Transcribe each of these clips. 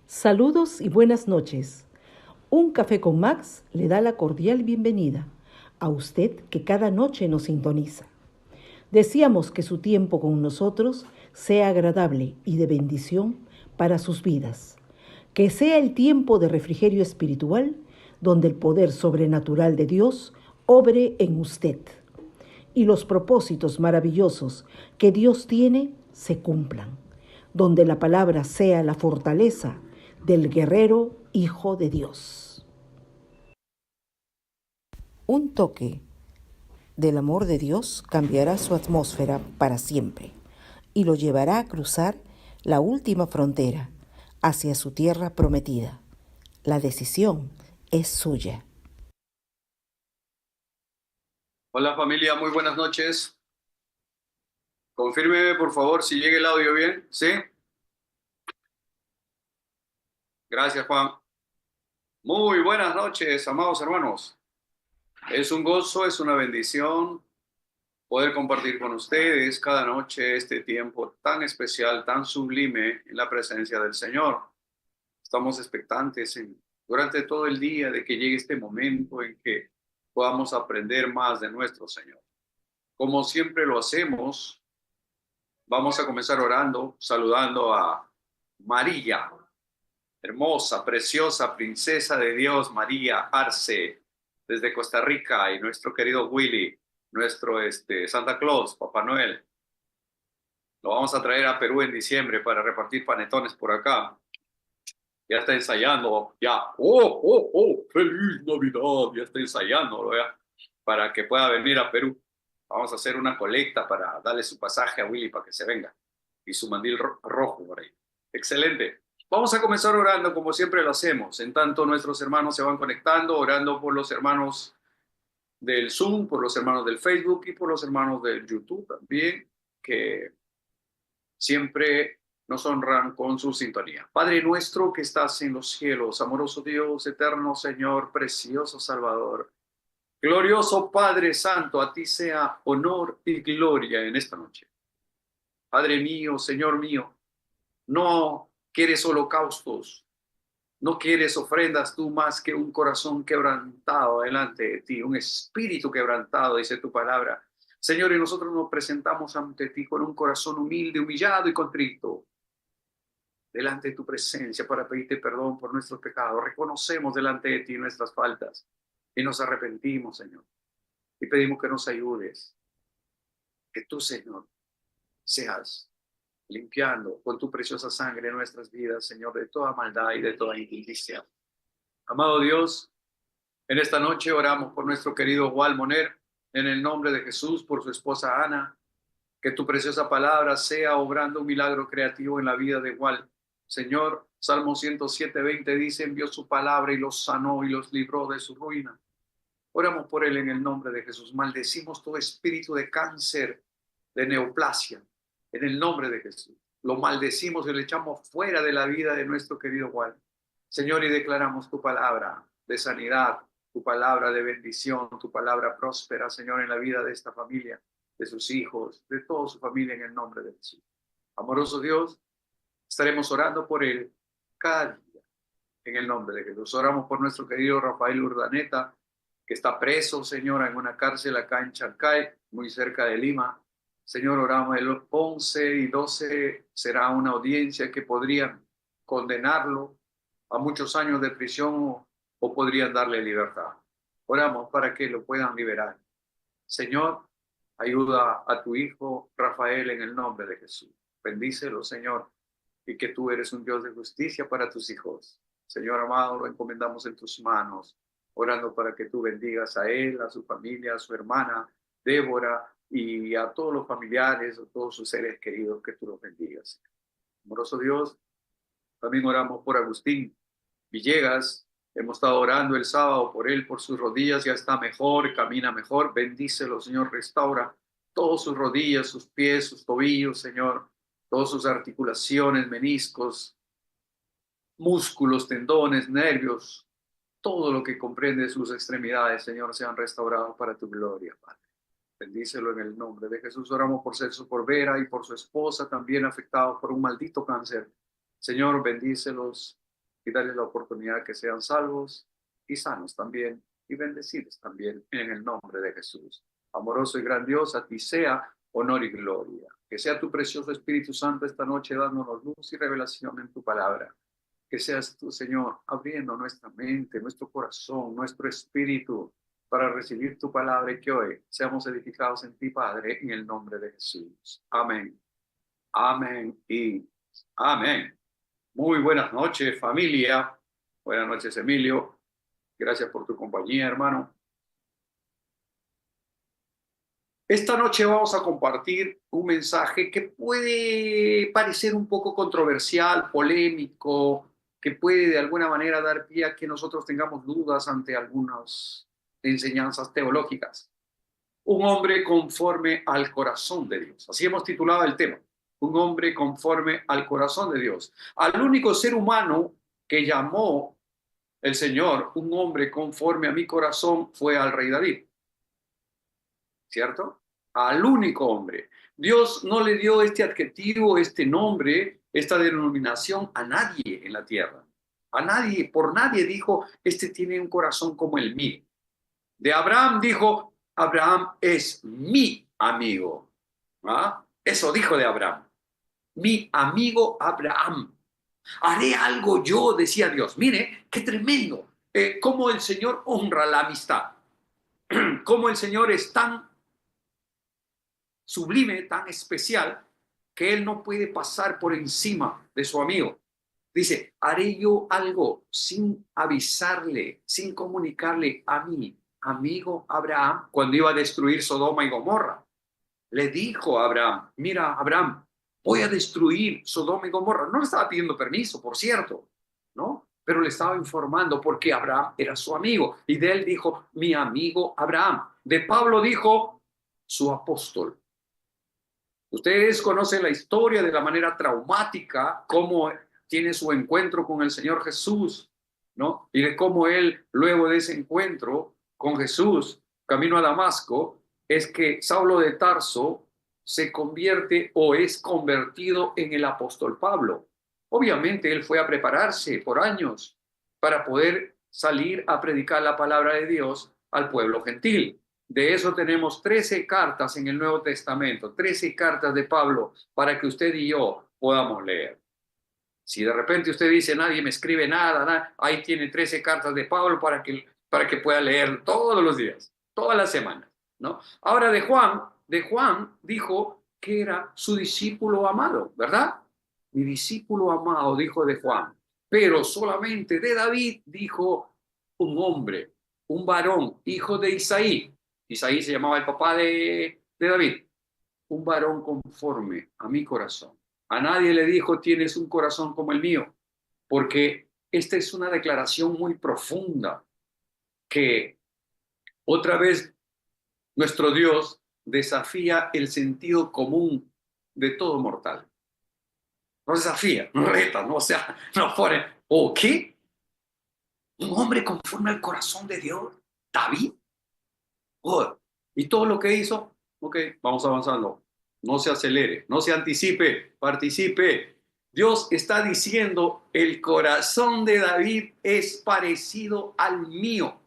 Saludos y buenas noches. Un café con Max le da la cordial bienvenida a usted que cada noche nos sintoniza. Deseamos que su tiempo con nosotros sea agradable y de bendición para sus vidas. Que sea el tiempo de refrigerio espiritual donde el poder sobrenatural de Dios obre en usted y los propósitos maravillosos que Dios tiene se cumplan, donde la palabra sea la fortaleza del guerrero Hijo de Dios. Un toque del amor de Dios cambiará su atmósfera para siempre y lo llevará a cruzar la última frontera hacia su tierra prometida. La decisión es suya. Hola familia, muy buenas noches. Confírmeme por favor si llega el audio bien. ¿Sí? Gracias Juan. Muy buenas noches, amados hermanos. Es un gozo, es una bendición poder compartir con ustedes cada noche este tiempo tan especial, tan sublime en la presencia del Señor. Estamos expectantes durante todo el día de que llegue este momento en que podamos aprender más de nuestro Señor. Como siempre lo hacemos, vamos a comenzar orando, saludando a María, hermosa, preciosa princesa de Dios, María Arce, desde Costa Rica, y nuestro querido Willy, nuestro Santa Claus, Papá Noel. Lo vamos a traer a Perú en diciembre para repartir panetones por acá. Ya está ensayando, ya. ¡Feliz Navidad! Ya está ensayando, ¿ya? Para que pueda venir a Perú. Vamos a hacer una colecta para darle su pasaje a Willy para que se venga. Y su mandil rojo por ahí. Excelente. Vamos a comenzar orando como siempre lo hacemos. En tanto nuestros hermanos se van conectando, orando por los hermanos del Zoom, por los hermanos del Facebook y por los hermanos del YouTube también, que siempre nos honran con su sintonía. Padre nuestro que estás en los cielos, amoroso Dios, eterno Señor, precioso Salvador, glorioso Padre Santo, a ti sea honor y gloria en esta noche. Padre mío, Señor mío, no quieres holocaustos, no quieres ofrendas tú más que un corazón quebrantado delante de ti, un espíritu quebrantado, dice tu palabra. Señor, y nosotros nos presentamos ante ti con un corazón humilde, humillado y contrito, delante de tu presencia para pedirte perdón por nuestros pecados. Reconocemos delante de ti nuestras faltas y nos arrepentimos, Señor. Y pedimos que nos ayudes, que tú, Señor, seas limpiando con tu preciosa sangre nuestras vidas, Señor, de toda maldad y de toda injusticia. Amado Dios, en esta noche oramos por nuestro querido Juan Moner, en el nombre de Jesús, por su esposa Ana, que tu preciosa palabra sea obrando un milagro creativo en la vida de Juan. Señor, Salmo 107:20 dice, envió su palabra y los sanó y los libró de su ruina. Oramos por él en el nombre de Jesús. Maldecimos todo espíritu de cáncer, de neoplasia, en el nombre de Jesús. Lo maldecimos y lo echamos fuera de la vida de nuestro querido Juan. Señor, y declaramos tu palabra de sanidad, tu palabra de bendición, tu palabra próspera, Señor, en la vida de esta familia, de sus hijos, de toda su familia, en el nombre de Jesús. Amoroso Dios, estaremos orando por él cada día, en el nombre de Jesús. Oramos por nuestro querido Rafael Urdaneta, que está preso, Señor, en una cárcel acá en Chancay, muy cerca de Lima. Señor, oramos el 11 y 12 será una audiencia que podrían condenarlo a muchos años de prisión o podrían darle libertad. Oramos para que lo puedan liberar. Señor, ayuda a tu hijo Rafael en el nombre de Jesús. Bendícelo, Señor, y que tú eres un Dios de justicia para tus hijos. Señor amado, lo encomendamos en tus manos, orando para que tú bendigas a él, a su familia, a su hermana, Débora, y a todos los familiares, a todos sus seres queridos, que tú los bendigas. Amoroso Dios, también oramos por Agustín Villegas. Hemos estado orando el sábado por él, por sus rodillas, ya está mejor, camina mejor. Bendícelo, Señor, restaura todas sus rodillas, sus pies, sus tobillos, Señor, todas sus articulaciones, meniscos, músculos, tendones, nervios, todo lo que comprende sus extremidades, Señor, sean restaurados para tu gloria, Padre. Bendícelo en el nombre de Jesús. Oramos por Celso Vera y por su esposa, también afectados por un maldito cáncer. Señor, bendícelos y darles la oportunidad que sean salvos y sanos también y bendecidos también en el nombre de Jesús. Amoroso y grandioso, a ti sea honor y gloria. Que sea tu precioso Espíritu Santo esta noche dándonos luz y revelación en tu palabra. Que seas tú, Señor, abriendo nuestra mente, nuestro corazón, nuestro espíritu para recibir tu palabra y que hoy seamos edificados en ti, Padre, en el nombre de Jesús. Amén. Amén y amén. Muy buenas noches, familia. Buenas noches, Emilio. Gracias por tu compañía, hermano. Esta noche vamos a compartir un mensaje que puede parecer un poco controversial, polémico, que puede de alguna manera dar pie a que nosotros tengamos dudas ante algunas enseñanzas teológicas. Un hombre conforme al corazón de Dios. Así hemos titulado el tema. Un hombre conforme al corazón de Dios. Al único ser humano que llamó el Señor un hombre conforme a mi corazón fue al rey David. ¿Cierto? Al único hombre. Dios no le dio este adjetivo, este nombre, esta denominación a nadie en la tierra. A nadie, por nadie dijo, este tiene un corazón como el mío. De Abraham dijo, Abraham es mi amigo. ¿Ah? Eso dijo de Abraham. Mi amigo Abraham. Haré algo yo, decía Dios. Mire, qué tremendo. Cómo el Señor honra la amistad. Cómo el Señor es tan sublime, tan especial, que Él no puede pasar por encima de su amigo. Dice, haré yo algo sin avisarle, sin comunicarle a mi amigo Abraham cuando iba a destruir Sodoma y Gomorra. Le dijo a Abraham, mira, Abraham, voy a destruir Sodoma y Gomorra. No le estaba pidiendo permiso, por cierto, ¿no? Pero le estaba informando porque Abraham era su amigo. Y de él dijo, mi amigo Abraham. De Pablo dijo, su apóstol. Ustedes conocen la historia de la manera traumática, cómo tiene su encuentro con el Señor Jesús, ¿no? Y de cómo él, luego de ese encuentro con Jesús, camino a Damasco, es que Saulo de Tarso se convierte o es convertido en el apóstol Pablo. Obviamente él fue a prepararse por años para poder salir a predicar la palabra de Dios al pueblo gentil. De eso tenemos 13 cartas en el Nuevo Testamento, 13 cartas de Pablo para que usted y yo podamos leer. Si de repente usted dice, nadie me escribe nada, ahí tiene 13 cartas de Pablo para que pueda leer todos los días, todas las semanas, ¿no? Ahora de Juan dijo que era su discípulo amado, ¿verdad? Mi discípulo amado, dijo de Juan, pero solamente de David dijo un hombre, un varón, hijo de Isaí. Isaí se llamaba el papá de David, un varón conforme a mi corazón. A nadie le dijo, tienes un corazón como el mío, porque esta es una declaración muy profunda que otra vez nuestro Dios desafía el sentido común de todo mortal. No desafía, no reta, no, o sea, no pone, ¿o qué? Un hombre conforme al corazón de Dios, David. Oh, y todo lo que hizo, ok, vamos avanzando. No se acelere, no se anticipe, participe. Dios está diciendo, el corazón de David es parecido al mío.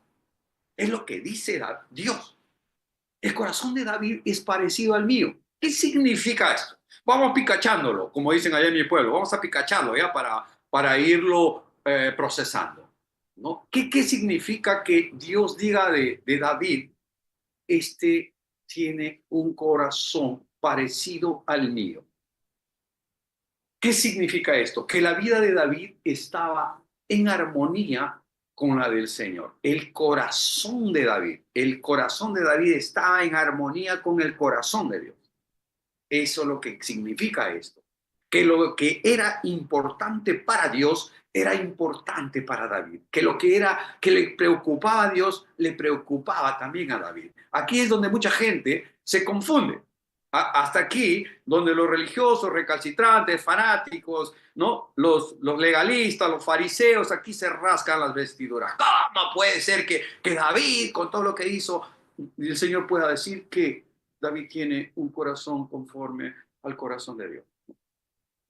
Es lo que dice Dios. El corazón de David es parecido al mío. ¿Qué significa esto? Vamos picachándolo, como dicen allá en mi pueblo. Vamos a picacharlo ya para irlo procesando, ¿no? ¿Qué significa que Dios diga de David, este tiene un corazón parecido al mío? ¿Qué significa esto? Que la vida de David estaba en armonía con la del Señor. El corazón de David estaba en armonía con el corazón de Dios. Eso es lo que significa esto. Que lo que era importante para Dios era importante para David. Que lo que le preocupaba a Dios le preocupaba también a David. Aquí es donde mucha gente se confunde. Hasta aquí, donde los religiosos, recalcitrantes, fanáticos, ¿no? Los legalistas, los fariseos, aquí se rascan las vestiduras. ¿Cómo puede ser que David, con todo lo que hizo, el Señor pueda decir que David tiene un corazón conforme al corazón de Dios?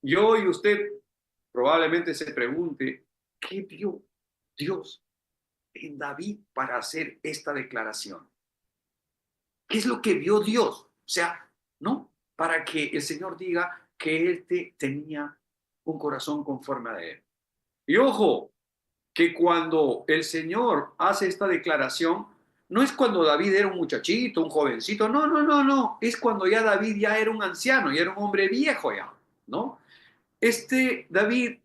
Yo y usted probablemente se pregunte, ¿Qué vio Dios en David para hacer esta declaración? ¿Qué es lo que vio Dios? O sea, ¿no? Para que el Señor diga que él tenía un corazón conforme a él. Y ojo, que cuando el Señor hace esta declaración, no es cuando David era un muchachito, un jovencito, no, no, no, no, es cuando ya David ya era un anciano, ya era un hombre viejo ya, ¿no? Este David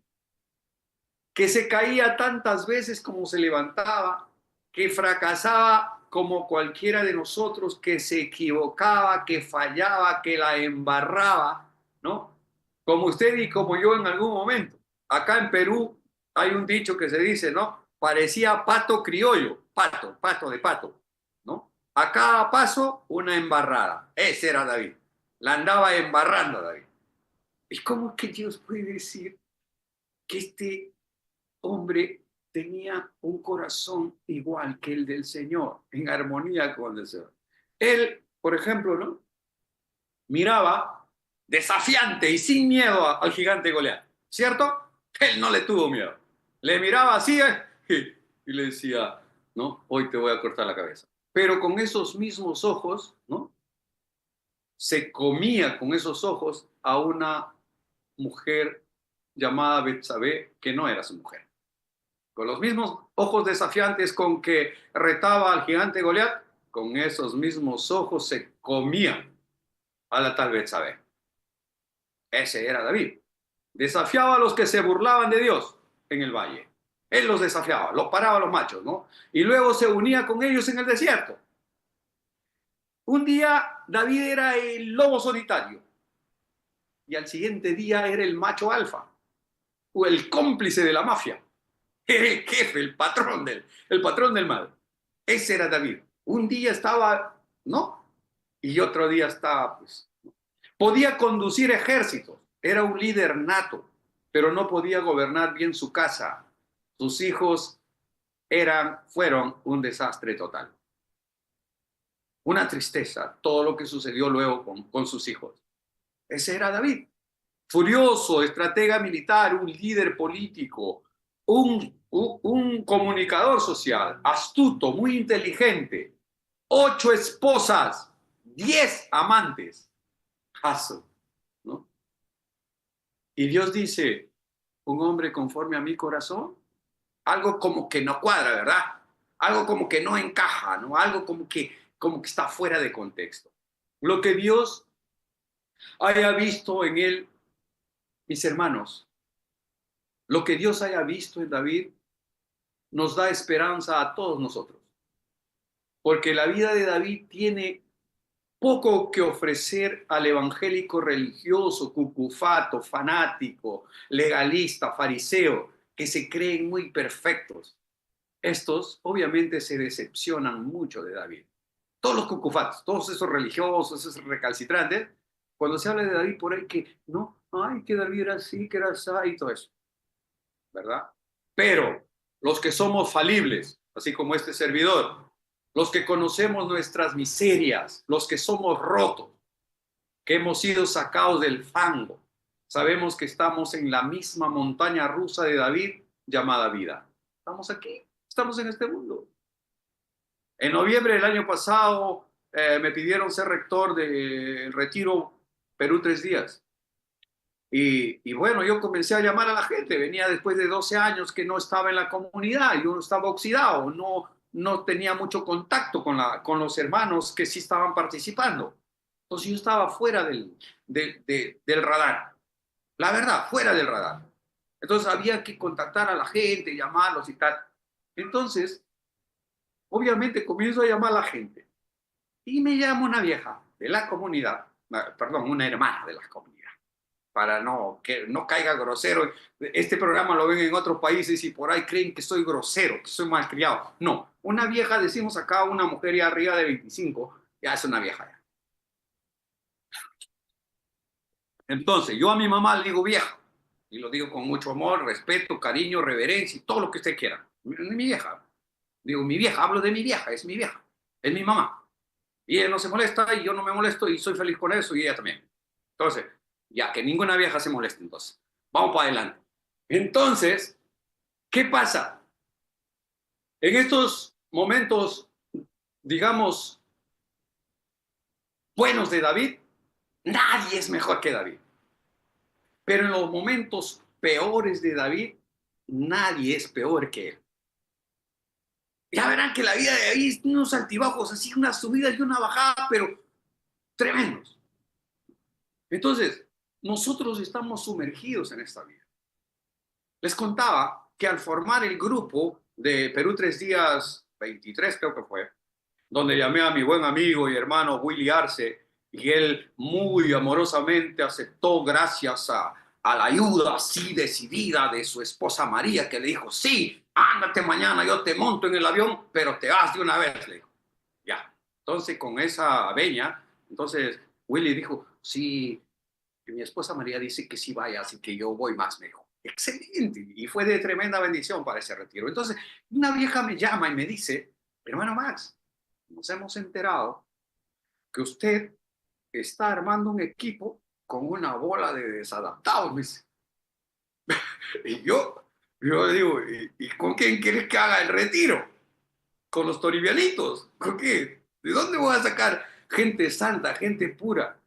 que se caía tantas veces como se levantaba, que fracasaba como cualquiera de nosotros, que se equivocaba, que fallaba, que la embarraba, ¿no? Como usted y como yo en algún momento. Acá en Perú hay un dicho que se dice, ¿no? Parecía pato criollo, pato, pato de pato, ¿no? A cada paso una embarrada. Ese era David. La andaba embarrando David. ¿Y cómo es que Dios puede decir que este hombre tenía un corazón igual que el del Señor, en armonía con el Señor? Él, por ejemplo, ¿no? Miraba desafiante y sin miedo al gigante Goliat, ¿cierto? Él no le tuvo miedo. Le miraba así y le decía, ¿no? Hoy te voy a cortar la cabeza. Pero con esos mismos ojos, ¿no? Se comía con esos ojos a una mujer llamada Betsabé, que no era su mujer. Con los mismos ojos desafiantes con que retaba al gigante Goliat, con esos mismos ojos se comía a la tal Betsabé. Ese era David. Desafiaba a los que se burlaban de Dios en el valle. Él los desafiaba, los paraba a los machos, ¿no? Y luego se unía con ellos en el desierto. Un día David era el lobo solitario y al siguiente día era el macho alfa o el cómplice de la mafia. Era el jefe, el patrón del mal. Ese era David. Un día estaba, ¿no? Y otro día estaba, pues, ¿no? Podía conducir ejércitos, era un líder nato, pero no podía gobernar bien su casa. Sus hijos fueron un desastre total. Una tristeza, todo lo que sucedió luego con sus hijos. Ese era David. Furioso, estratega militar, un líder político, un comunicador social, astuto, muy inteligente, 8 esposas, 10 amantes. Caso, ¿no? Y Dios dice, un hombre conforme a mi corazón, algo como que no cuadra, ¿verdad? Algo como que no encaja, ¿no? Algo como que está fuera de contexto. Lo que Dios haya visto en él, mis hermanos, lo que Dios haya visto en David nos da esperanza a todos nosotros, porque la vida de David tiene poco que ofrecer al evangélico religioso, cucufato, fanático, legalista, fariseo, que se creen muy perfectos. Estos obviamente se decepcionan mucho de David. Todos los cucufatos, todos esos religiosos, esos recalcitrantes, cuando se habla de David por ahí que no, ay, que David era así, que era así y todo eso, ¿verdad? Pero los que somos falibles, así como este servidor, los que conocemos nuestras miserias, los que somos rotos, que hemos sido sacados del fango, sabemos que estamos en la misma montaña rusa de David llamada vida. Estamos aquí, estamos en este mundo. En noviembre del año pasado me pidieron ser rector de Retiro Perú 3 días. Y bueno, yo comencé a llamar a la gente. Venía después de 12 años que no estaba en la comunidad, yo estaba oxidado, no tenía mucho contacto con los hermanos que sí estaban participando. Entonces yo estaba fuera del radar, la verdad, fuera del radar. Entonces había que contactar a la gente, llamarlos y tal. Entonces, obviamente comienzo a llamar a la gente y me llama una vieja de la comunidad, perdón, una hermana de la comunidad, para que no caiga grosero. Este programa lo ven en otros países y por ahí creen que soy grosero, que soy malcriado. No, una vieja, decimos acá, una mujer ya arriba de 25, ya es una vieja ya. Entonces, yo a mi mamá le digo vieja, y lo digo con mucho amor, respeto, cariño, reverencia y todo lo que usted quiera. Mi vieja. Digo, mi vieja, hablo de mi vieja, es mi vieja, es mi mamá. Y ella no se molesta y yo no me molesto y soy feliz con eso y ella también. Entonces, ya que ninguna vieja se moleste, entonces, vamos para adelante. Entonces, ¿Qué pasa? En estos momentos, digamos, buenos de David, nadie es mejor que David. Pero en los momentos peores de David, nadie es peor que él. Ya verán que la vida de David es unos altibajos, así unas subidas y una bajada, pero tremendos. Entonces, nosotros estamos sumergidos en esta vida. Les contaba que al formar el grupo de Perú 3 días, 23 creo que fue, donde llamé a mi buen amigo y hermano Willy Arce, y él muy amorosamente aceptó gracias a la ayuda así decidida de su esposa María, que le dijo, sí, ándate mañana, yo te monto en el avión, pero te vas de una vez, le dijo. Ya, entonces con esa veña, entonces Willy dijo, sí, mi esposa María dice que sí vaya, así que yo voy más, me dijo. Excelente, y fue de tremenda bendición para ese retiro. Entonces, una vieja me llama y me dice, hermano Max, nos hemos enterado que usted está armando un equipo con una bola de desadaptados, me dice. Y yo digo, ¿y con quién quieres que haga el retiro? ¿Con los toribianitos? ¿Con qué? ¿De dónde voy a sacar gente santa, gente pura?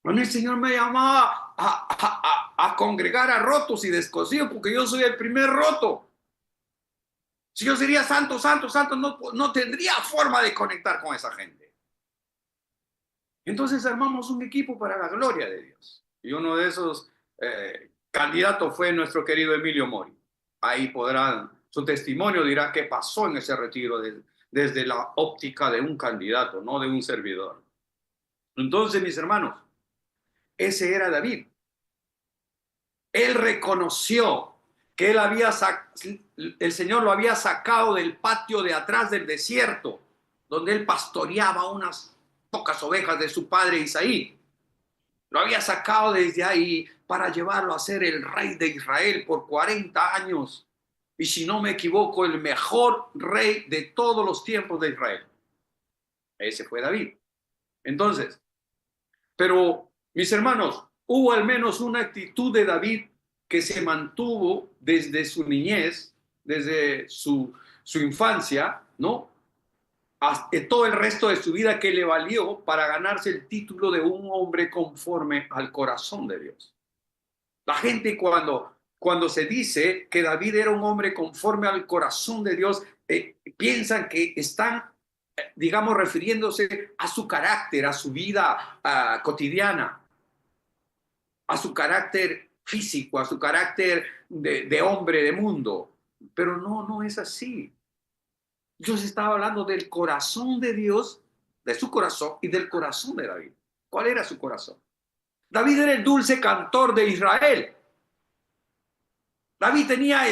Bueno, el Señor me llamaba a congregar a rotos y descosidos porque yo soy el primer roto. Si yo sería santo, santo, santo, no tendría forma de conectar con esa gente. Entonces armamos un equipo para la gloria de Dios. Y uno de esos candidatos fue nuestro querido Emilio Mori. Ahí podrán, su testimonio dirá qué pasó en ese retiro desde la óptica de un candidato, no de un servidor. Entonces, mis hermanos, ese era David. Él reconoció que el Señor lo había sacado del patio de atrás del desierto, donde él pastoreaba unas pocas ovejas de su padre Isaí. Lo había sacado desde ahí para llevarlo a ser el rey de Israel por 40 años. Y si no me equivoco, el mejor rey de todos los tiempos de Israel. Ese fue David. Entonces, pero mis hermanos, hubo al menos una actitud de David que se mantuvo desde su niñez, desde su infancia, ¿no? Hasta todo el resto de su vida que le valió para ganarse el título de un hombre conforme al corazón de Dios. La gente cuando se dice que David era un hombre conforme al corazón de Dios, piensan que están, digamos, refiriéndose a su carácter, a su vida cotidiana, a su carácter físico, a su carácter de hombre de mundo. Pero no es así. Dios estaba hablando del corazón de Dios, de su corazón y del corazón de David. ¿Cuál era su corazón? David era el dulce cantor de Israel. David tenía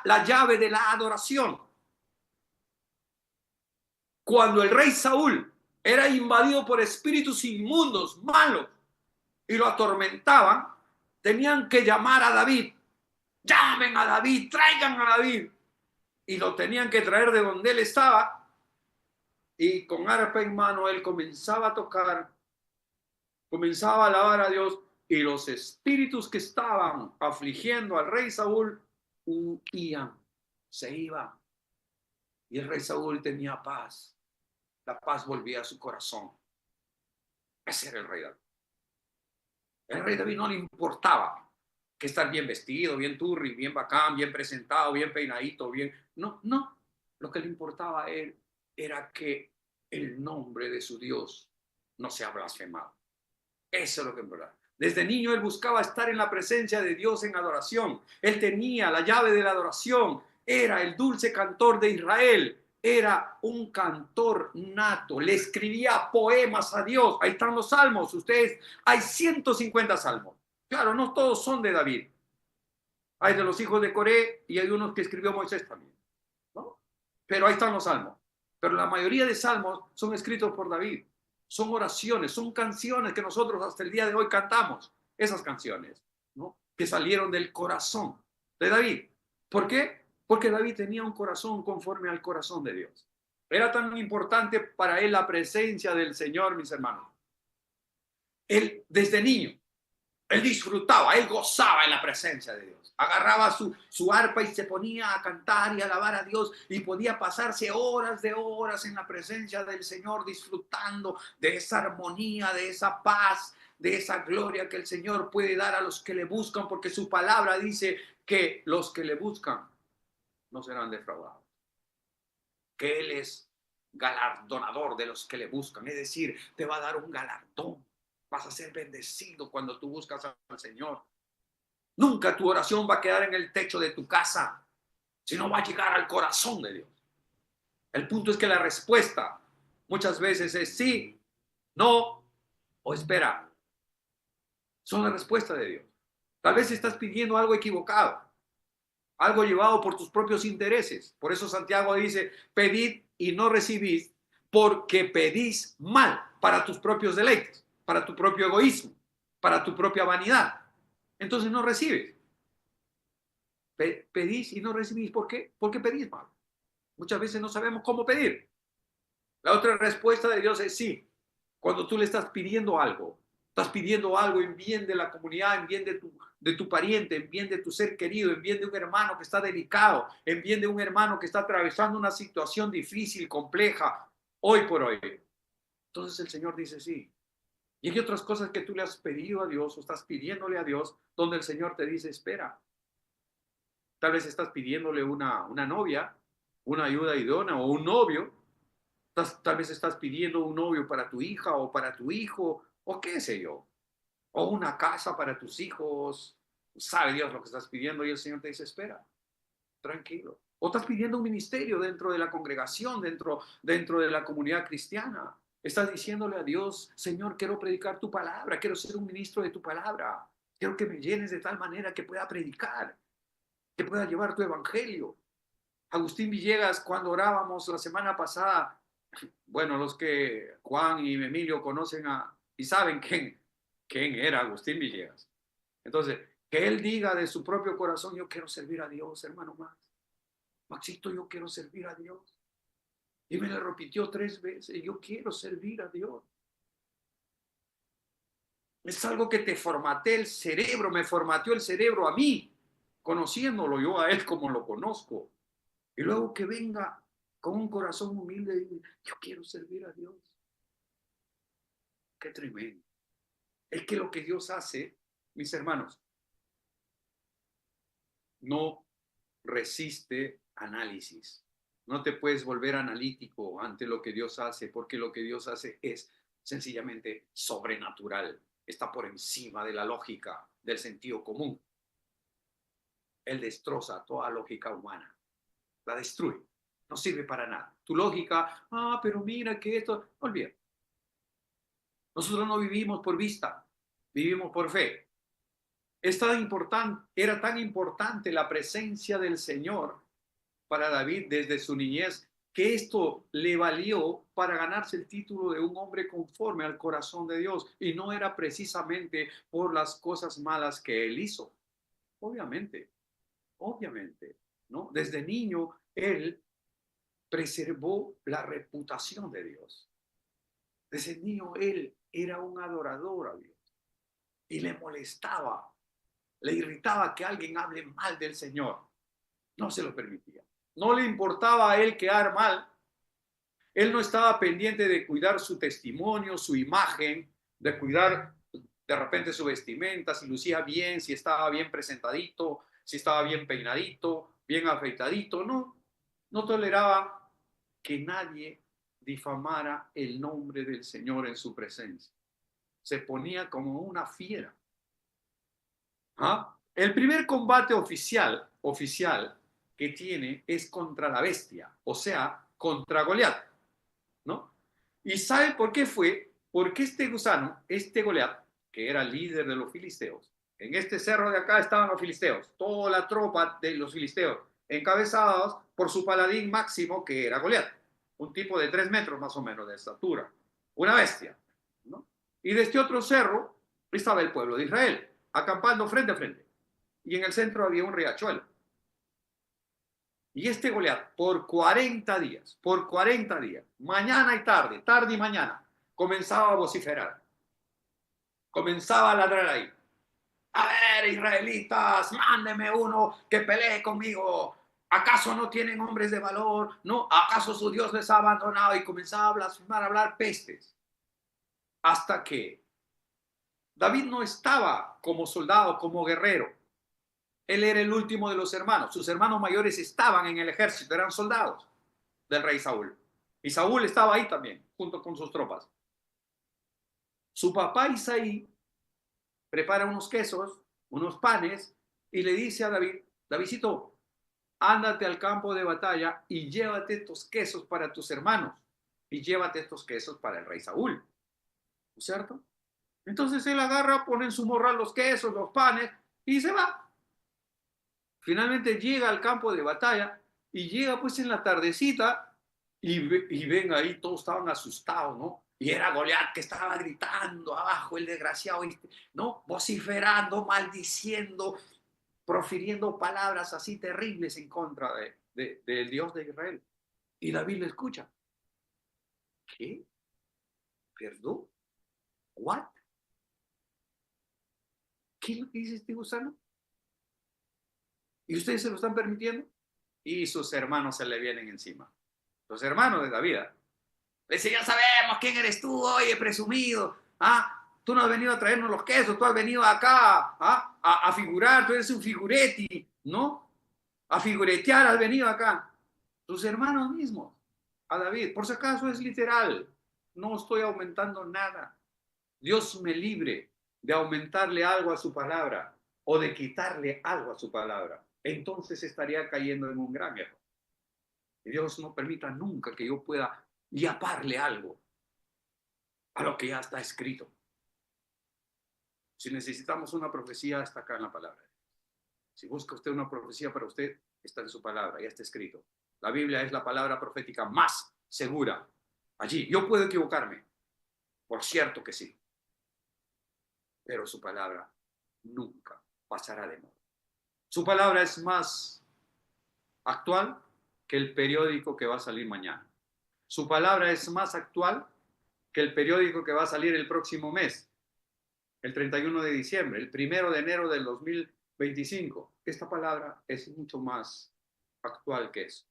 la llave de la adoración. Cuando el rey Saúl era invadido por espíritus inmundos, malos, y lo atormentaban, tenían que llamar a David. Llamen a David, traigan a David. Y lo tenían que traer de donde él estaba. Y con arpa en mano él comenzaba a tocar, comenzaba a alabar a Dios. Y los espíritus que estaban afligiendo al rey Saúl huían, se iban. Y el rey Saúl tenía paz. La paz volvía a su corazón. Ese era el rey David. El rey David no le importaba que estar bien vestido, bien turri, bien bacán, bien presentado, bien peinadito, bien... No. Lo que le importaba a él era que el nombre de su Dios no sea blasfemado. Eso es lo que importaba. Desde niño él buscaba estar en la presencia de Dios en adoración. Él tenía la llave de la adoración. Era el dulce cantor de Israel. Era un cantor nato. Le escribía poemas a Dios. Ahí están los salmos. Ustedes, hay 150 salmos. Claro, no todos son de David. Hay de los hijos de Coré y hay unos que escribió Moisés también, ¿no? Pero ahí están los salmos. Pero la mayoría de salmos son escritos por David. Son oraciones, son canciones que nosotros hasta el día de hoy cantamos. Esas canciones, ¿no? Que salieron del corazón de David. ¿Por qué? Porque David tenía un corazón conforme al corazón de Dios. Era tan importante para él la presencia del Señor, mis hermanos. Él, desde niño, Él disfrutaba, él gozaba en la presencia de Dios. Agarraba su arpa y se ponía a cantar y a alabar a Dios y podía pasarse horas de horas en la presencia del Señor disfrutando de esa armonía, de esa paz, de esa gloria que el Señor puede dar a los que le buscan, porque su palabra dice que los que le buscan no serán defraudados, que Él es galardonador de los que le buscan, es decir, te va a dar un galardón. Vas a ser bendecido cuando tú buscas al Señor. Nunca tu oración va a quedar en el techo de tu casa, sino va a llegar al corazón de Dios. El punto es que la respuesta muchas veces es sí, no o espera. Son la respuesta de Dios. Tal vez estás pidiendo algo equivocado, algo llevado por tus propios intereses. Por eso Santiago dice, pedid y no recibís, porque pedís mal para tus propios deleites, para tu propio egoísmo, para tu propia vanidad. Entonces no recibes. Pedís y no recibís. ¿Por qué? Porque pedís mal. Muchas veces no sabemos cómo pedir. La otra respuesta de Dios es sí. Cuando tú le estás pidiendo algo en bien de la comunidad, en bien de tu pariente, en bien de tu ser querido, en bien de un hermano que está delicado, en bien de un hermano que está atravesando una situación difícil, compleja, hoy por hoy. Entonces el Señor dice sí. Y hay otras cosas que tú le has pedido a Dios o estás pidiéndole a Dios, donde el Señor te dice espera. Tal vez estás pidiéndole una novia, una ayuda idónea o un novio. Tal vez estás pidiendo un novio para tu hija o para tu hijo o qué sé yo. O una casa para tus hijos. Sabe Dios lo que estás pidiendo y el Señor te dice, espera, tranquilo. O estás pidiendo un ministerio dentro de la congregación, dentro de la comunidad cristiana. Estás diciéndole a Dios, Señor, quiero predicar tu palabra, quiero ser un ministro de tu palabra. Quiero que me llenes de tal manera que pueda predicar, que pueda llevar tu evangelio. Agustín Villegas, cuando orábamos la semana pasada, bueno, los que Juan y Emilio conocen y saben quién era Agustín Villegas. Entonces, que él diga de su propio corazón, yo quiero servir a Dios, hermano Max. Maxito, yo quiero servir a Dios. Y me lo repitió 3 veces, yo quiero servir a Dios. Es algo que te formatea el cerebro, me formateó el cerebro a mí, conociéndolo yo a él como lo conozco. Y luego que venga con un corazón humilde y diga, yo quiero servir a Dios. Qué tremendo. Es que lo que Dios hace, mis hermanos, no resiste análisis. No te puedes volver analítico ante lo que Dios hace, porque lo que Dios hace es sencillamente sobrenatural. Está por encima de la lógica, del sentido común. Él destroza toda lógica humana. La destruye. No sirve para nada. Tu lógica, pero mira que esto, olvida. Nosotros no vivimos por vista, vivimos por fe. Era tan importante la presencia del Señor para David desde su niñez, que esto le valió para ganarse el título de un hombre conforme al corazón de Dios. Y no era precisamente por las cosas malas que él hizo. Obviamente, ¿no? Desde niño, él preservó la reputación de Dios. Desde niño, él era un adorador a Dios. Y le molestaba, le irritaba que alguien hable mal del Señor. No se lo permitía. No le importaba a él quedar mal. Él no estaba pendiente de cuidar su testimonio, su imagen, de cuidar de repente su vestimenta, si lucía bien, si estaba bien presentadito, si estaba bien peinadito, bien afeitadito. No toleraba que nadie difamara el nombre del Señor en su presencia. Se ponía como una fiera. El primer combate oficial que tiene es contra la bestia, o sea, contra Goliat, ¿no? ¿Y sabe por qué fue? Porque este gusano, este Goliat, que era líder de los filisteos, en este cerro de acá estaban los filisteos, toda la tropa de los filisteos, encabezados por su paladín máximo, que era Goliat, un tipo de 3 metros más o menos de estatura, una bestia, ¿no? Y de este otro cerro estaba el pueblo de Israel, acampando frente a frente. Y en el centro había un riachuelo. Y este Goliat, por 40 días, mañana y tarde, y mañana, comenzaba a vociferar, comenzaba a ladrar ahí. a ver, israelitas, mándeme uno que pelee conmigo. ¿Acaso no tienen hombres de valor? ¿No? ¿Acaso su Dios les ha abandonado? Y comenzaba a blasfemar, a hablar pestes. Hasta que David no estaba como soldado, como guerrero. Él era el último de los hermanos. Sus hermanos mayores estaban en el ejército, eran soldados del rey Saúl. Y Saúl estaba ahí también, junto con sus tropas. Su papá Isaí prepara unos quesos, unos panes, y le dice a David, Davidcito, ándate al campo de batalla y llévate estos quesos para tus hermanos. Y llévate estos quesos para el rey Saúl. ¿No es cierto? Entonces él agarra, pone en su morral los quesos, los panes, y se va. Finalmente llega al campo de batalla y llega pues en la tardecita y ven ahí, todos estaban asustados, ¿no? Y era Goliat que estaba gritando abajo, el desgraciado, ¿no? Vociferando, maldiciendo, profiriendo palabras así terribles en contra del Dios de Israel. Y David le escucha. ¿Qué? ¿Perdón? ¿What? ¿Qué es lo que dice este gusano? ¿Y ustedes se lo están permitiendo? Y sus hermanos se le vienen encima. Los hermanos de David. Le dice, ya sabemos quién eres tú, oye, presumido. ¿Ah? Tú no has venido a traernos los quesos, tú has venido acá a figurar, tú eres un figuretti, ¿no? A figuretear has venido acá. Tus hermanos mismos, a David. Por si acaso es literal, no estoy aumentando nada. Dios me libre de aumentarle algo a su palabra o de quitarle algo a su palabra. Entonces estaría cayendo en un gran error. Y Dios no permita nunca que yo pueda yaparle algo a lo que ya está escrito. Si necesitamos una profecía, está acá en la palabra. Si busca usted una profecía para usted, está en su palabra, ya está escrito. La Biblia es la palabra profética más segura. Allí, yo puedo equivocarme, por cierto que sí, pero su palabra nunca pasará de moda. Su palabra es más actual que el periódico que va a salir mañana. Su palabra es más actual que el periódico que va a salir el próximo mes, el 31 de diciembre, el 1 de enero del 2025. Esta palabra es mucho más actual que eso.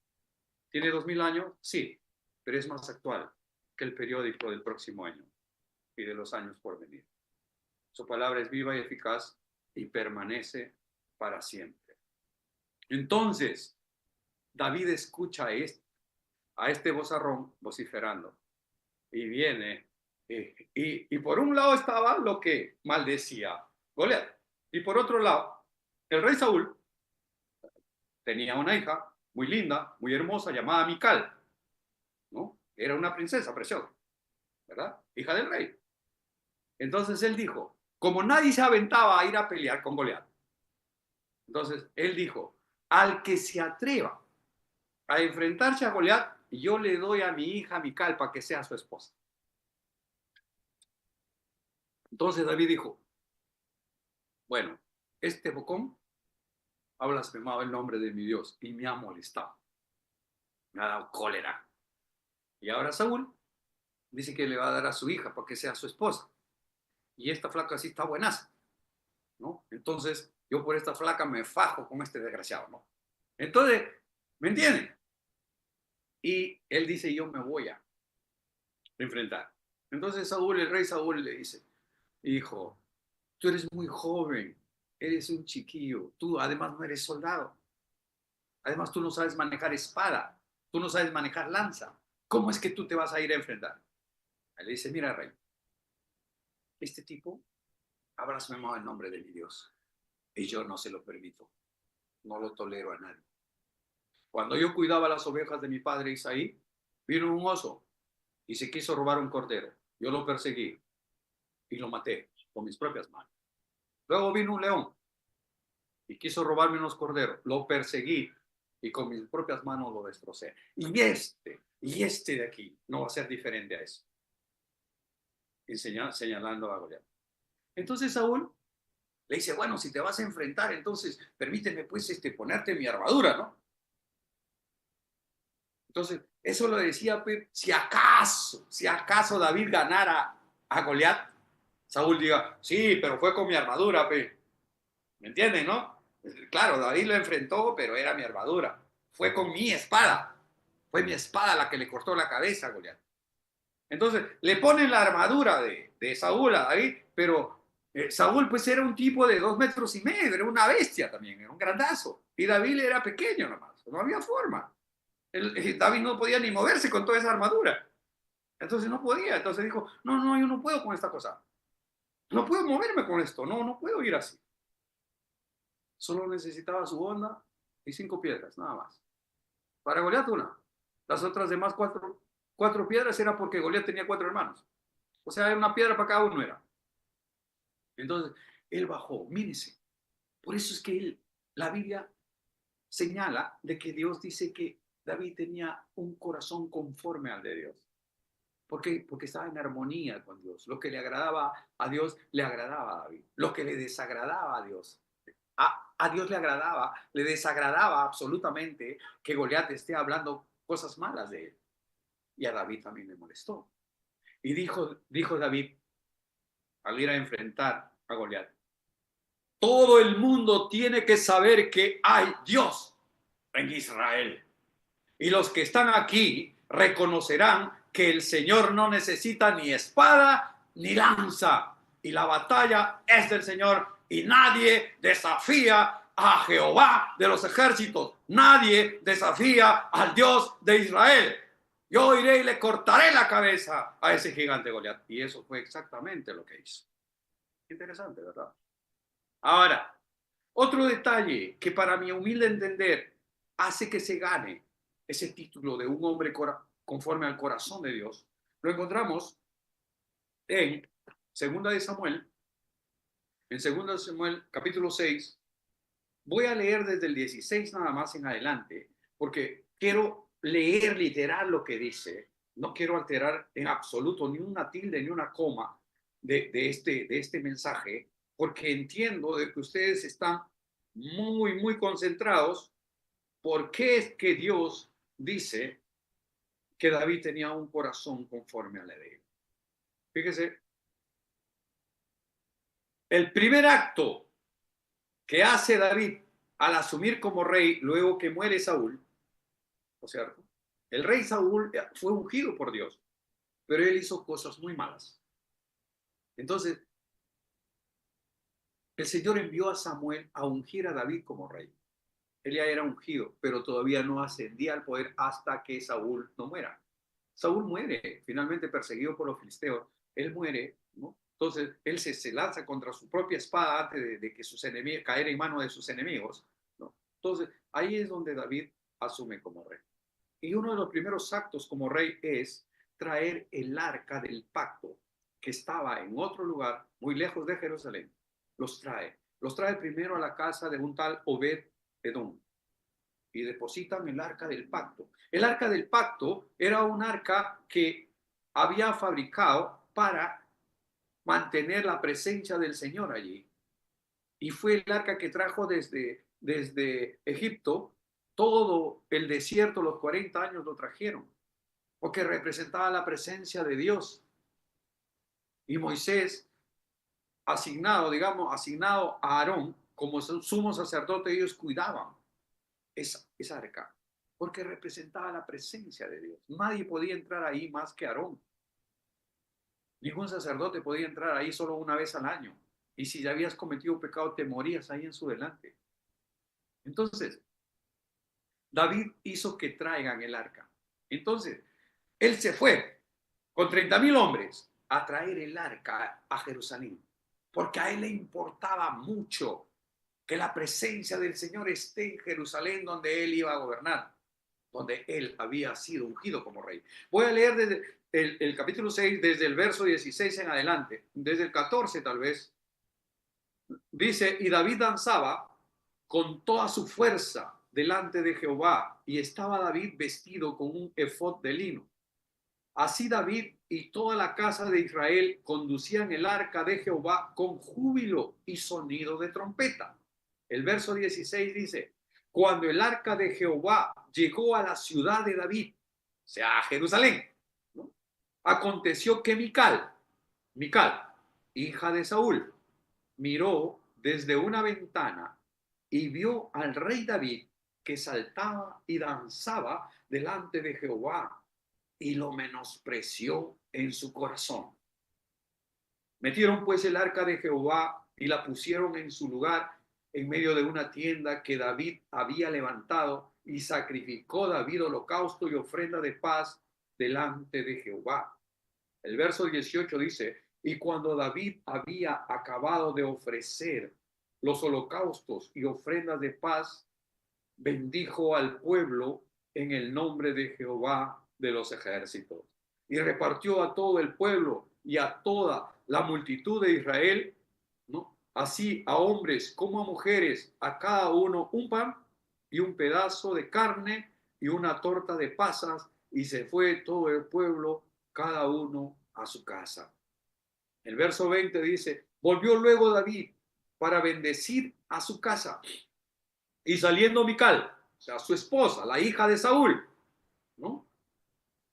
¿Tiene 2000 años? Sí, pero es más actual que el periódico del próximo año y de los años por venir. Su palabra es viva y eficaz y permanece para siempre. Entonces, David escucha a este vozarrón vociferando y viene y por un lado estaba lo que maldecía Goliat y por otro lado el rey Saúl tenía una hija muy linda, muy hermosa llamada Mical, ¿no? Era una princesa preciosa, ¿verdad? Hija del rey. Entonces él dijo, como nadie se aventaba a ir a pelear con Goliat, entonces él dijo, al que se atreva a enfrentarse a Goliat, yo le doy a mi hija Mical para que sea su esposa. Entonces David dijo, bueno, este bocón ha blasfemado el nombre de mi Dios y me ha molestado, me ha dado cólera. Y ahora Saúl dice que le va a dar a su hija para que sea su esposa. Y esta flaca sí está buenaza, ¿no? Entonces yo por esta flaca me fajo con este desgraciado, ¿no? Entonces, ¿me entienden? Y él dice, yo me voy a enfrentar. Entonces Saúl, el rey Saúl le dice, hijo, tú eres muy joven, eres un chiquillo, tú además no eres soldado, además tú no sabes manejar espada, tú no sabes manejar lanza, ¿cómo es que tú te vas a ir a enfrentar? Él le dice, mira rey, este tipo ha blasfemado el nombre de mi Dios y yo no se lo permito, no lo tolero a nadie. Cuando yo cuidaba las ovejas de mi padre Isaí, vino un oso y se quiso robar un cordero. Yo lo perseguí y lo maté con mis propias manos. Luego vino un león y quiso robarme unos corderos. Lo perseguí y con mis propias manos lo destrocé. Y este de aquí no va a ser diferente a eso. Señalando a Goliat. Entonces Saúl le dice, bueno, si te vas a enfrentar, entonces permíteme pues ponerte mi armadura, ¿no? Entonces, eso lo decía, pues, si acaso David ganara a Goliat, Saúl diga, sí, pero fue con mi armadura, pe. ¿Me entienden, no? Claro, David lo enfrentó, pero era mi armadura. Fue con mi espada. Fue mi espada la que le cortó la cabeza a Goliat. Entonces, le ponen la armadura de Saúl a David, pero Saúl pues era un tipo de 2,5 metros, era una bestia también, era un grandazo. Y David era pequeño nomás, no había forma. David no podía ni moverse con toda esa armadura. Entonces no podía, entonces dijo, no, no, yo no puedo con esta cosa. No puedo moverme con esto, no, no puedo ir así. Solo necesitaba su onda y 5 piedras, nada más. Para Goliat una. Las otras demás cuatro piedras era porque Goliat tenía 4 hermanos. O sea, una piedra para cada uno era. Entonces, él bajó, mírese. Por eso es que la Biblia señala de que Dios dice que David tenía un corazón conforme al de Dios. ¿Por qué? Porque estaba en armonía con Dios. Lo que le agradaba a Dios, le agradaba a David. Lo que le desagradaba a Dios, a Dios le desagradaba absolutamente que Goliat esté hablando cosas malas de él. Y a David también le molestó. Y dijo David, al ir a enfrentar a Goliat, todo el mundo tiene que saber que hay Dios en Israel. Y los que están aquí reconocerán que el Señor no necesita ni espada ni lanza. Y la batalla es del Señor y nadie desafía a Jehová de los ejércitos. Nadie desafía al Dios de Israel. Yo iré y le cortaré la cabeza a ese gigante Goliat. Y eso fue exactamente lo que hizo. Interesante, ¿verdad? Ahora, otro detalle que para mi humilde entender hace que se gane ese título de un hombre conforme al corazón de Dios, lo encontramos en 2 de Samuel capítulo 6. Voy a leer desde el 16 nada más en adelante, porque quiero leer literal lo que dice. No quiero alterar en absoluto ni una tilde ni una coma de este mensaje, porque entiendo de que ustedes están muy, muy concentrados. ¿Por qué es que Dios dice que David tenía un corazón conforme a la ley? Fíjese, el primer acto que hace David al asumir como rey luego que muere Saúl, ¿no es cierto? El rey Saúl fue ungido por Dios, pero él hizo cosas muy malas. Entonces, el Señor envió a Samuel a ungir a David como rey. Él ya era ungido, pero todavía no ascendía al poder hasta que Saúl no muera. Saúl muere, finalmente perseguido por los filisteos. Él muere, ¿no? Entonces, él se lanza contra su propia espada antes de que sus enemigos, caer en manos de sus enemigos, ¿no? Entonces, ahí es donde David asume como rey. Y uno de los primeros actos como rey es traer el arca del pacto, que estaba en otro lugar, muy lejos de Jerusalén. Los trae primero a la casa de un tal Obed Edom y depositan el arca del pacto. El arca del pacto era un arca que había fabricado para mantener la presencia del Señor allí. Y fue el arca que trajo desde Egipto todo el desierto, los 40 años lo trajeron, porque representaba la presencia de Dios. Y Moisés, asignado a Aarón como sumo sacerdote, ellos cuidaban esa arca, porque representaba la presencia de Dios. Nadie podía entrar ahí más que Aarón. Ningún sacerdote podía entrar ahí solo una vez al año. Y si ya habías cometido un pecado, te morías ahí en su delante. Entonces, David hizo que traigan el arca. Entonces, él se fue con 30,000 hombres a traer el arca a Jerusalén, porque a él le importaba mucho que la presencia del Señor esté en Jerusalén, donde él iba a gobernar, donde él había sido ungido como rey. Voy a leer desde el capítulo 6, desde el verso 16 en adelante, desde el 14 tal vez. Dice, y David danzaba con toda su fuerza delante de Jehová, y estaba David vestido con un efod de lino. Así David y toda la casa de Israel conducían el arca de Jehová con júbilo y sonido de trompeta. El verso 16 dice, cuando el arca de Jehová llegó a la ciudad de David, o sea, a Jerusalén, ¿no? Aconteció que Mical, hija de Saúl, miró desde una ventana y vio al rey David que saltaba y danzaba delante de Jehová y lo menospreció en su corazón. Metieron pues el arca de Jehová y la pusieron en su lugar en medio de una tienda que David había levantado, y sacrificó David holocausto y ofrenda de paz delante de Jehová. El verso 18 dice: y cuando David había acabado de ofrecer los holocaustos y ofrendas de paz, bendijo al pueblo en el nombre de Jehová de los ejércitos, y repartió a todo el pueblo y a toda la multitud de Israel, ¿no?, así a hombres como a mujeres, a cada uno un pan y un pedazo de carne y una torta de pasas, y se fue todo el pueblo, cada uno a su casa. El verso 20 dice: volvió luego David para bendecir a su casa, y saliendo Mical, o sea, su esposa, la hija de Saúl, ¿no?,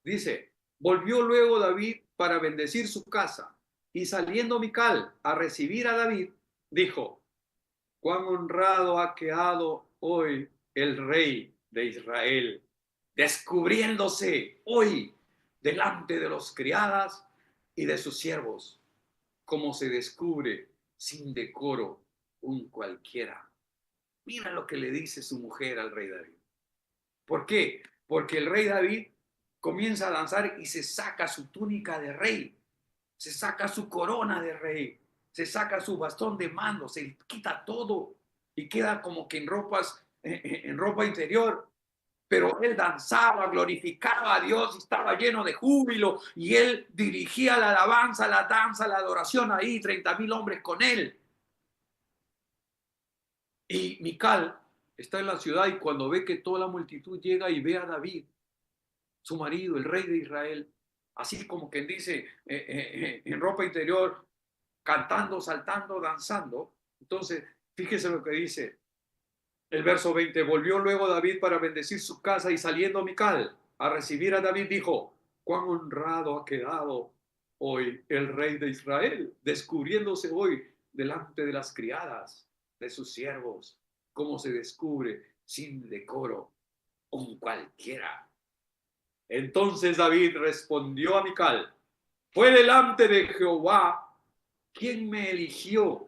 dice: volvió luego David para bendecir su casa, y saliendo Mical a recibir a David, dijo: cuán honrado ha quedado hoy el rey de Israel, descubriéndose hoy delante de los criadas y de sus siervos, como se descubre sin decoro un cualquiera. Mira lo que le dice su mujer al rey David. ¿Por qué? Porque el rey David comienza a danzar y se saca su túnica de rey, se saca su corona de rey, se saca su bastón de mando, se quita todo y queda como que en ropa interior. Pero él danzaba, glorificaba a Dios, estaba lleno de júbilo, y él dirigía la alabanza, la danza, la adoración ahí, 30,000 hombres con él. Y Mical está en la ciudad, y cuando ve que toda la multitud llega y ve a David, su marido, el rey de Israel, así como quien dice, en ropa interior, cantando, saltando, danzando. Entonces, fíjese lo que dice el verso 20: volvió luego David para bendecir su casa, y saliendo Mical a recibir a David, dijo: cuán honrado ha quedado hoy el rey de Israel, descubriéndose hoy delante de las criadas de sus siervos, como se descubre sin decoro un cualquiera. Entonces David respondió a Mical: fue delante de Jehová quien me eligió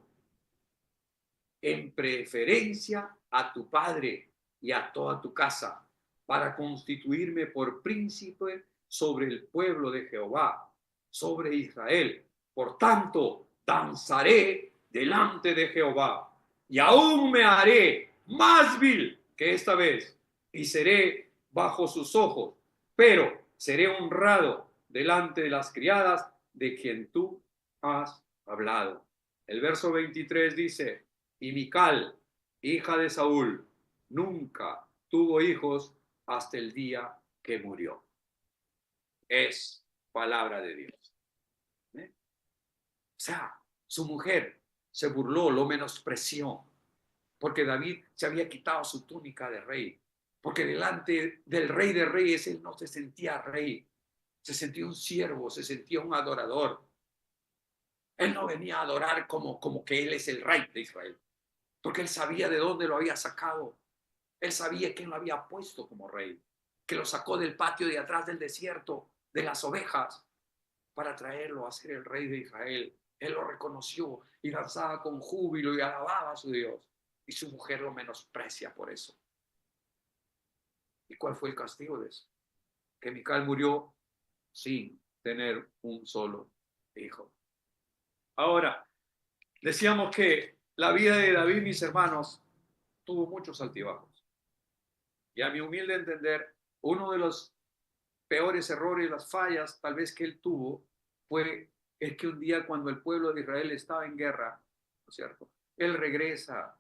en preferencia a tu padre y a toda tu casa, para constituirme por príncipe sobre el pueblo de Jehová, sobre Israel. Por tanto, danzaré delante de Jehová, y aún me haré más vil que esta vez, y seré bajo sus ojos, pero seré honrado delante de las criadas de quien tú has hablado. El verso 23 dice: y Mical, hija de Saúl, nunca tuvo hijos hasta el día que murió. Es palabra de Dios. ¿Eh? O sea, su mujer se burló, lo menospreció, porque David se había quitado su túnica de rey, porque delante del rey de reyes él no se sentía rey, se sentía un siervo, se sentía un adorador. Él no venía a adorar como que él es el rey de Israel, porque él sabía de dónde lo había sacado. Él sabía quién lo había puesto como rey, que lo sacó del patio de atrás del desierto, de las ovejas, para traerlo a ser el rey de Israel. Él lo reconoció y danzaba con júbilo y alababa a su Dios. Y su mujer lo menosprecia por eso. ¿Y cuál fue el castigo de eso? Que Mical murió sin tener un solo hijo. Ahora, decíamos que la vida de David, mis hermanos, tuvo muchos altibajos. Y a mi humilde entender, uno de los peores errores, las fallas tal vez que él tuvo, fue el que un día, cuando el pueblo de Israel estaba en guerra, ¿no es cierto?, él regresa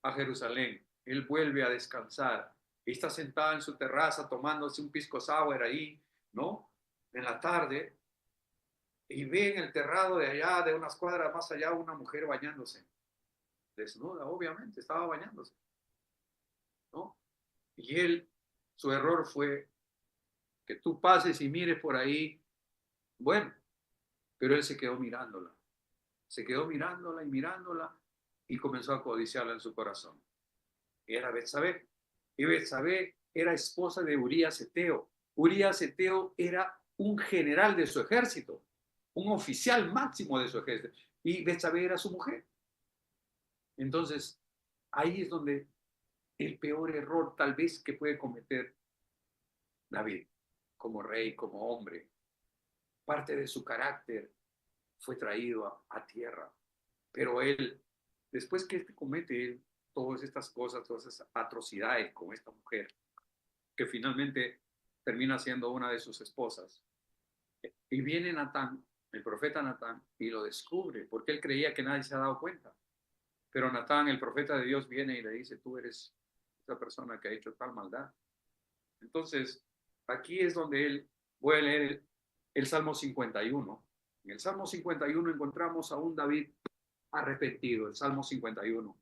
a Jerusalén, él vuelve a descansar, y está sentado en su terraza tomándose un pisco sour ahí, ¿no?, en la tarde, y ve en el terrado de allá, de unas cuadras más allá, una mujer bañándose, desnuda, obviamente, estaba bañándose, ¿no? Y él, su error fue que tú pases y mires por ahí, bueno, pero él se quedó mirándola y mirándola, y comenzó a codiciarla en su corazón. Era Betsabé. Y Betsabé era esposa de Urías Eteo. Urías Eteo era un general de su ejército, un oficial máximo de su ejército. Y Betsabé era su mujer. Entonces, ahí es donde el peor error tal vez que puede cometer David como rey, como hombre. Parte de su carácter fue traído a tierra. Pero él, después que comete todas estas cosas, todas esas atrocidades con esta mujer, que finalmente termina siendo una de sus esposas, y viene Natán, el profeta Natán, y lo descubre, porque él creía que nadie se ha dado cuenta. Pero Natán, el profeta de Dios, viene y le dice, tú eres esa persona que ha hecho tal maldad. Entonces, aquí es donde él, voy a leer el Salmo 51. En el Salmo 51 encontramos a un David arrepentido, el Salmo 51.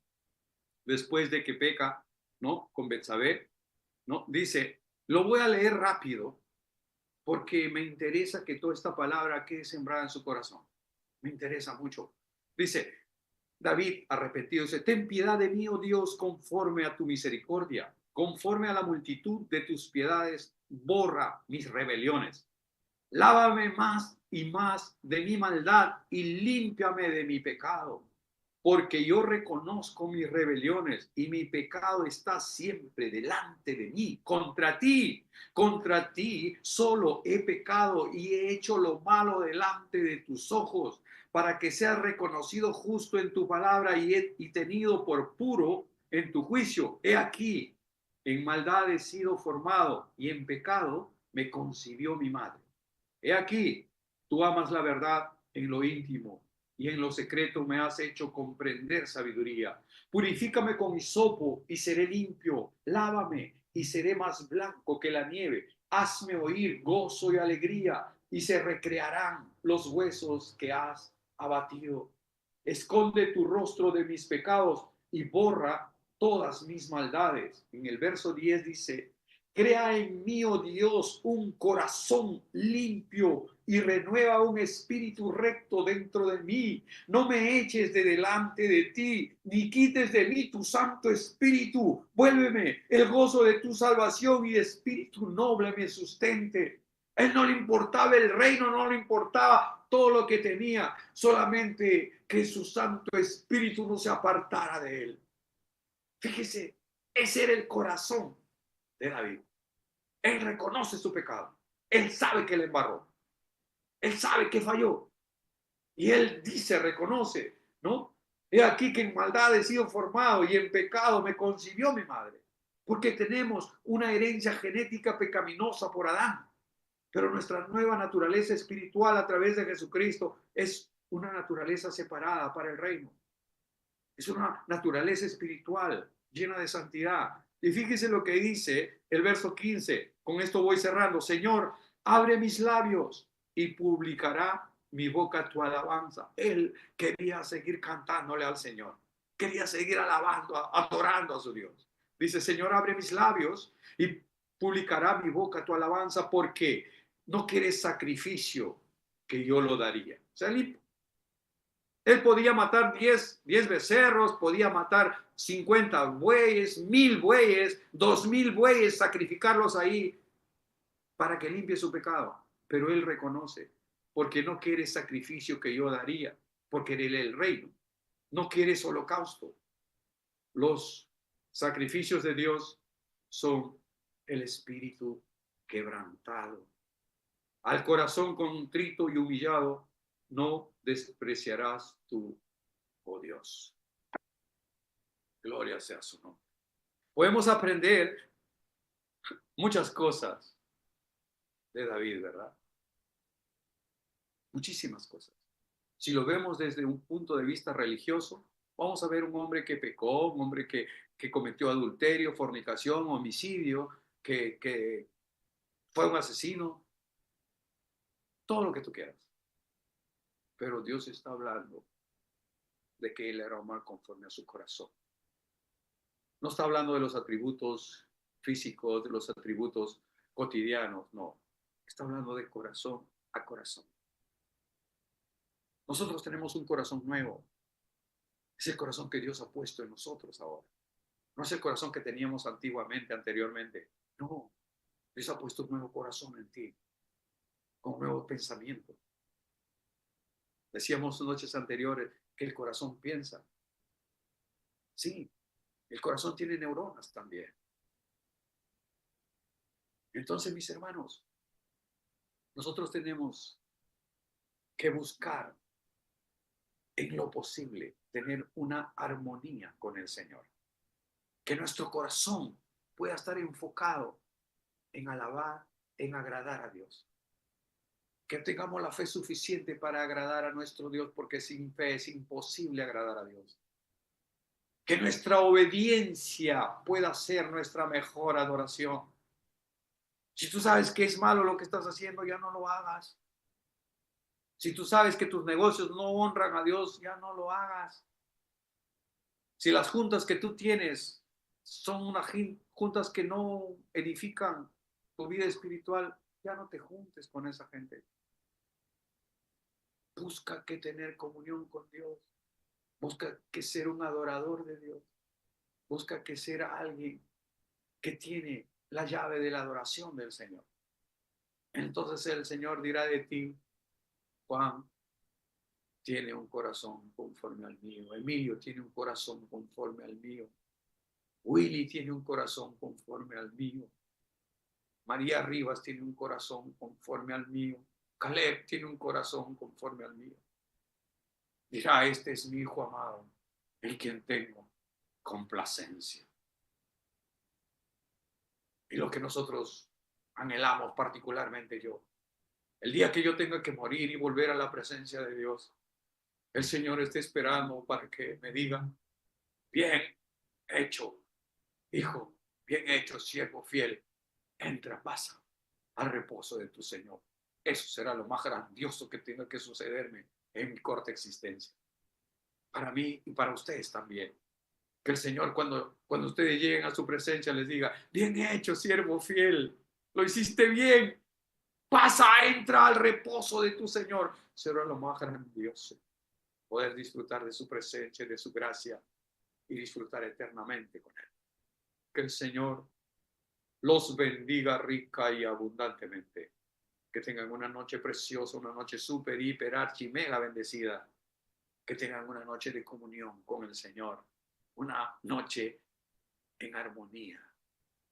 Después de que peca, ¿no? Con Betsabé, ¿no? Dice, lo voy a leer rápido porque me interesa que toda esta palabra quede sembrada en su corazón. Me interesa mucho. Dice, David arrepentido, dice, ten piedad de mí, oh Dios, conforme a tu misericordia, conforme a la multitud de tus piedades, borra mis rebeliones. Lávame más y más de mi maldad y límpiame de mi pecado, porque yo reconozco mis rebeliones y mi pecado está siempre delante de mí. Contra ti solo he pecado y he hecho lo malo delante de tus ojos, para que seas reconocido justo en tu palabra y tenido por puro en tu juicio. He aquí, en maldad he sido formado y en pecado me concibió mi madre. He aquí, tú amas la verdad en lo íntimo y en lo secreto me has hecho comprender sabiduría. Purifícame con hisopo y seré limpio. Lávame y seré más blanco que la nieve. Hazme oír gozo y alegría y se recrearán los huesos que has abatido. Esconde tu rostro de mis pecados y borra todas mis maldades. En el verso 10 dice, crea en mí, oh Dios, un corazón limpio y renueva un espíritu recto dentro de mí. No me eches de delante de ti, ni quites de mí tu santo espíritu. Vuélveme el gozo de tu salvación y de espíritu noble me sustente. A él no le importaba el reino, no le importaba todo lo que tenía, solamente que su santo espíritu no se apartara de él. Fíjese, ese era el corazón de David. Él reconoce su pecado. Él sabe que le embarró. Él sabe que falló. Y él dice, reconoce, ¿no? He aquí que en maldad he sido formado y en pecado me concibió mi madre. Porque tenemos una herencia genética pecaminosa por Adán. Pero nuestra nueva naturaleza espiritual a través de Jesucristo es una naturaleza separada para el reino. Es una naturaleza espiritual llena de santidad. Y fíjese lo que dice el verso 15. Con esto voy cerrando. Señor, abre mis labios y publicará mi boca tu alabanza. Él quería seguir cantándole al Señor. Quería seguir alabando, adorando a su Dios. Dice, Señor, abre mis labios y publicará mi boca tu alabanza, porque no quieres sacrificio que yo lo daría. O sea, él podía matar 10 becerros, podía matar 50 bueyes, 1000 bueyes, 2000 bueyes, sacrificarlos ahí para que limpie su pecado. Pero él reconoce, porque no quiere sacrificio que yo daría, porque él es el reino. No quiere holocausto. Los sacrificios de Dios son el espíritu quebrantado. Al corazón contrito y humillado no despreciarás tú, oh Dios. Gloria sea su nombre. Podemos aprender muchas cosas de David, ¿verdad? Muchísimas cosas. Si lo vemos desde un punto de vista religioso, vamos a ver un hombre que pecó, un hombre que cometió adulterio, fornicación, homicidio, que fue un asesino, todo lo que tú quieras. Pero Dios está hablando de que él era un hombre conforme a su corazón. No está hablando de los atributos físicos, de los atributos cotidianos, no. Está hablando de corazón a corazón. Nosotros tenemos un corazón nuevo. Es el corazón que Dios ha puesto en nosotros ahora. No es el corazón que teníamos anteriormente. No, Dios ha puesto un nuevo corazón en ti, con un nuevo pensamiento. Decíamos noches anteriores que el corazón piensa. Sí, el corazón tiene neuronas también. Entonces, mis hermanos, nosotros tenemos que buscar en lo posible tener una armonía con el Señor. Que nuestro corazón pueda estar enfocado en alabar, en agradar a Dios. Que tengamos la fe suficiente para agradar a nuestro Dios, porque sin fe es imposible agradar a Dios. Que nuestra obediencia pueda ser nuestra mejor adoración. Si tú sabes que es malo lo que estás haciendo, ya no lo hagas. Si tú sabes que tus negocios no honran a Dios, ya no lo hagas. Si las juntas que tú tienes son unas juntas que no edifican tu vida espiritual, ya no te juntes con esa gente. Busca que tener comunión con Dios. Busca que ser un adorador de Dios. Busca que ser alguien que tiene la llave de la adoración del Señor. Entonces el Señor dirá de ti: Juan tiene un corazón conforme al mío. Emilio tiene un corazón conforme al mío. Willy tiene un corazón conforme al mío. María Rivas tiene un corazón conforme al mío. Caleb tiene un corazón conforme al mío. Dirá: este es mi hijo amado, en quien tengo complacencia. Y lo que nosotros anhelamos, particularmente yo, el día que yo tenga que morir y volver a la presencia de Dios, el Señor está esperando para que me diga: bien hecho, hijo, bien hecho, siervo fiel, entra, pasa al reposo de tu Señor. Eso será lo más grandioso que tenga que sucederme en mi corta existencia. Para mí y para ustedes también. Que el Señor, cuando ustedes lleguen a su presencia, les diga: bien hecho, siervo fiel, lo hiciste bien, pasa, entra al reposo de tu Señor. Será lo más grandioso poder disfrutar de su presencia, de su gracia y disfrutar eternamente con Él. Que el Señor los bendiga rica y abundantemente. Que tengan una noche preciosa, una noche súper, hiper, archi, mega bendecida. Que tengan una noche de comunión con el Señor, una noche en armonía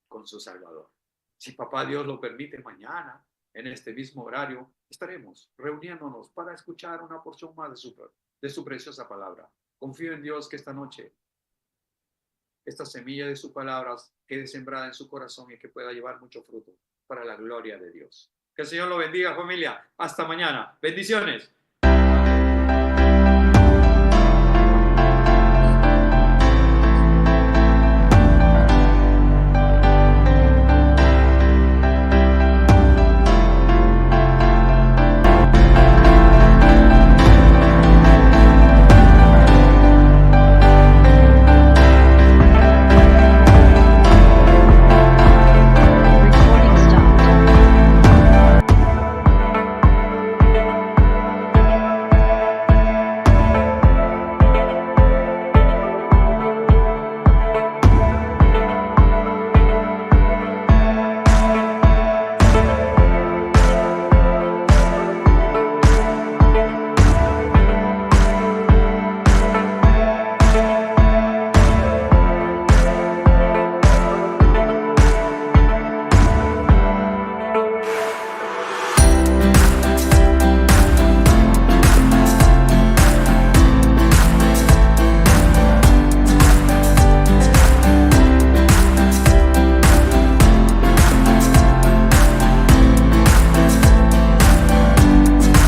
con su Salvador. Si papá Dios lo permite, mañana, en este mismo horario, estaremos reuniéndonos para escuchar una porción más de su preciosa palabra. Confío en Dios que esta noche esta semilla de su palabra quede sembrada en su corazón y que pueda llevar mucho fruto para la gloria de Dios. Que el Señor lo bendiga, familia. Hasta mañana. Bendiciones.